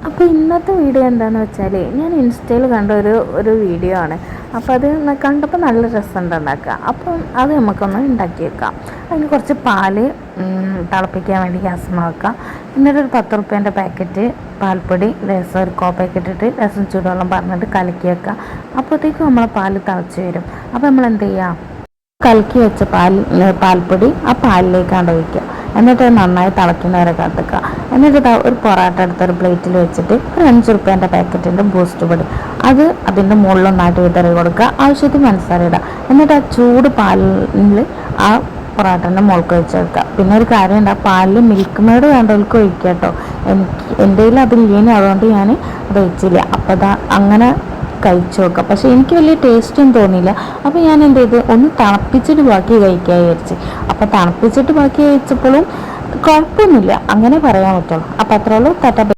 അപ്പോൾ ഇന്നത്തെ വീഡിയോ എന്താണെന്ന് വെച്ചാൽ ഞാൻ ഇൻസ്റ്റയിൽ കണ്ട ഒരു വീഡിയോ ആണ്. അപ്പോൾ അത് കണ്ടപ്പോൾ നല്ല രസമുണ്ട് ഉണ്ടാക്കുക. അപ്പം അത് നമുക്കൊന്ന് ഉണ്ടാക്കി വെക്കാം. അതിന് കുറച്ച് പാല് തിളപ്പിക്കാൻ വേണ്ടി ഗ്യാസ് വെക്കാം. എന്നിട്ട് ഒരു 10 റുപ്യേൻ്റെ പാക്കറ്റ് പാൽപ്പൊടി രസം ഒരു പാക്കറ്റ് ഇട്ടിട്ട് രസം ചൂടുവെള്ളം പറഞ്ഞിട്ട് കലക്കി വെക്കാം. അപ്പോഴത്തേക്കും നമ്മളെ പാല് തിളച്ച് വരും. അപ്പോൾ നമ്മൾ എന്ത് ചെയ്യാം, കലക്കി വെച്ച പാൽപ്പൊടി ആ പാലിലേക്കാണ്ട് ഒഴിക്കുക. എന്നിട്ട് നന്നായി തിളയ്ക്കുന്നവരെ കാത്തിക്കുക. എന്നിട്ട് ഒരു പൊറാട്ട എടുത്ത് ഒരു പ്ലേറ്റിൽ വെച്ചിട്ട് ഒരു 5 റുപ്യേൻ്റെ പാക്കറ്റിൻ്റെ ബൂസ്റ്റ് പൊടി അത് അതിൻ്റെ മുകളിലൊന്നായിട്ട് വിതറി കൊടുക്കുക. ആവശ്യത്തിന് പഞ്ചസാര ഇടുക. എന്നിട്ട് ആ ചൂട് പാലിൽ ആ പൊറാട്ടൻ്റെ മുകൾക്ക് വെച്ചെടുക്കുക. പിന്നെ ഒരു കാര്യമുണ്ട്, ആ പാലിൽ മിൽക്ക് മെയ്ഡ് വേണ്ടവർക്ക് ഒഴിക്കുക കേട്ടോ. എൻ്റെ കയ്യിൽ അതില്ലേനും അതുകൊണ്ട് ഞാൻ അത് ഒഴിച്ചില്ല. അപ്പോൾ അതാ അങ്ങനെ കഴിച്ചു നോക്കാം. പക്ഷേ എനിക്ക് വലിയ ടേസ്റ്റൊന്നും തോന്നിയില്ല. അപ്പോൾ ഞാൻ എന്ത് ചെയ്ത് ഒന്ന് തണുപ്പിച്ചിട്ട് ബാക്കി കഴിക്കാൻ വിചാരിച്ച്. അപ്പോൾ തണുപ്പിച്ചിട്ട് ബാക്കി കഴിച്ചപ്പോഴും കുഴപ്പമൊന്നുമില്ല, അങ്ങനെ പറയാൻ പറ്റുള്ളൂ. അപ്പോൾ അത്രയുള്ളൂ.